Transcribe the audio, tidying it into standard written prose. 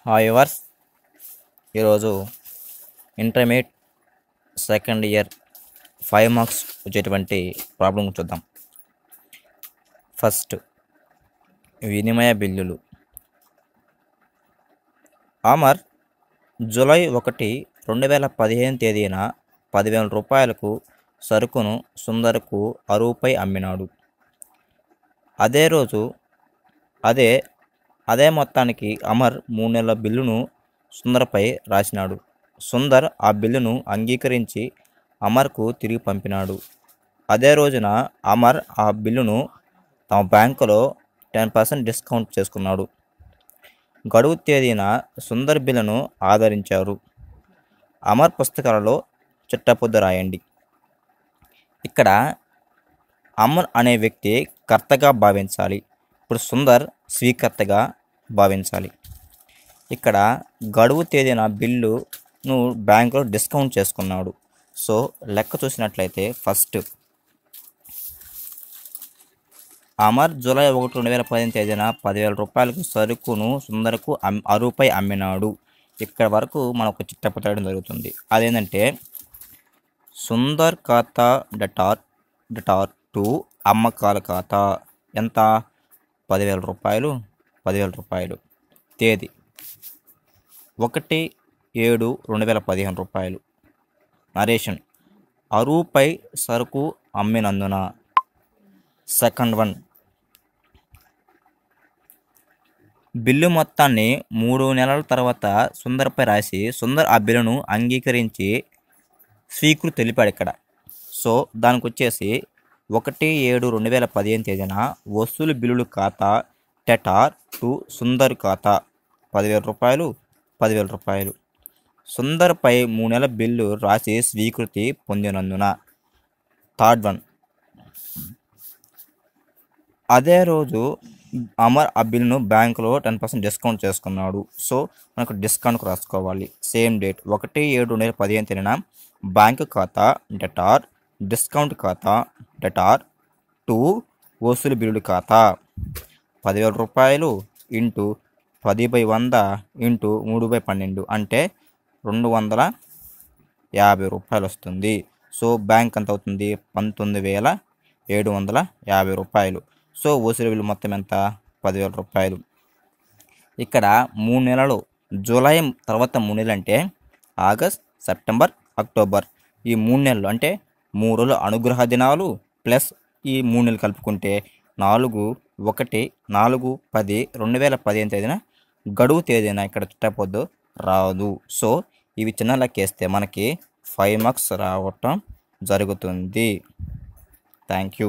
Hi verse ఈరోజు intermediate second year 5 marks వచ్చేటువంటి problem చూద్దాం. ఫస్ట్, వినిమయ బిల్లులు. అమర్ జూలై 1, 2015 తేదీన 10,000 రూపాయలకు సరుకును సుందర్కు అరువుపై అమ్మినాడు. అదే రోజు అదే మొత్తానికి అమర్ 3 నెలల బిల్లును సుందర్పై రాసినాడు. సుందర్ ఆ బిల్లును అంగీకరించి అమర్కు తిరిగి పంపినాడు. అదే రోజున అమర్ ఆ బిల్లును తమ బ్యాంకులో 10% డిస్కౌంట్ చేసుకున్నాడు. గడువు తేదీన సుందర్ బిల్లును ఆదరించారు. అమర్ పుస్తకాలలో చిట్టపొద్దు రాయండి. ఇక్కడ అమర్ అనే వ్యక్తి కర్తగా భావించాలి. ఇప్పుడు సుందర్ స్వీకర్తగా భావించాలి. ఇక్కడ గడువు తేదీన బిల్లును బ్యాంకులో డిస్కౌంట్ చేసుకున్నాడు. సో లెక్క చూసినట్లయితే ఫస్ట్, అమర్ జూలై 1, 2015 తేదీన 10,000 రూపాయలకు సరుకును సుందర్కు అరువుపై అమ్మినాడు. ఇక్కడ వరకు మనకు చిట్టపట్టడం జరుగుతుంది. అదేంటంటే సుందర్ ఖాతా డటార్ టు అమ్మకాల ఖాతా ఎంత? 10,000 రూపాయలు. 10,000 రూపాయలు. తేదీ 1/7/2015 రూపాయలు. నరేషన్, అరువుపై సరుకు అమ్మినందున. సెకండ్ వన్, బిల్లు మొత్తాన్ని 3 నెలల తర్వాత సుందర్పై రాసి సుందర్ ఆ బిల్లును అంగీకరించి స్వీకృతి తెలిపాడు ఇక్కడ. సో దానికి వచ్చేసి 1/7/2015 తేదీన వసూలు బిల్లులు ఖాతా టెటార్ టు సుందర్ ఖాతా 10,000 రూపాయలు. 10,000 రూపాయలు. సుందర్పై 3 నెలల బిల్లు రాసి స్వీకృతి పొందినందున. థర్డ్ వన్, అదే రోజు అమర్ ఆ బిల్లును బ్యాంకులో 10% డిస్కౌంట్ చేసుకున్నాడు. సో మనకు డిస్కౌంట్కి రాసుకోవాలి. సేమ్ డేట్ 1/7/2015 తేదీన బ్యాంకు ఖాతా డెటార్, డిస్కౌంట్ ఖాతా డెటార్ టు వసూలు బిల్లులు ఖాతా 10,000 రూపాయలు ఇంటూ 10/100 ఇంటూ 3/12 అంటే 250 రూపాయలు వస్తుంది. సో బ్యాంక్ ఎంత అవుతుంది? 19,750 రూపాయలు. సో వసూలు బిల్లు మొత్తం ఎంత? 10,000 రూపాయలు. ఇక్కడ 3 నెలలు, జూలై తర్వాత 3 నెలలు అంటే ఆగస్ట్, సెప్టెంబర్, అక్టోబర్. ఈ 3 నెలలు అంటే 3 రోజులు అనుగ్రహ దినాలు ప్లస్ ఈ 3 నెలలు కలుపుకుంటే 4/10/2015 తేదీన గడువు తేదీన ఇక్కడ చిట్టపొద్దు రాదు. సో ఇవి చిన్న లెక్కేస్తే మనకి 5 మార్క్స్ రావటం జరుగుతుంది. Thank you.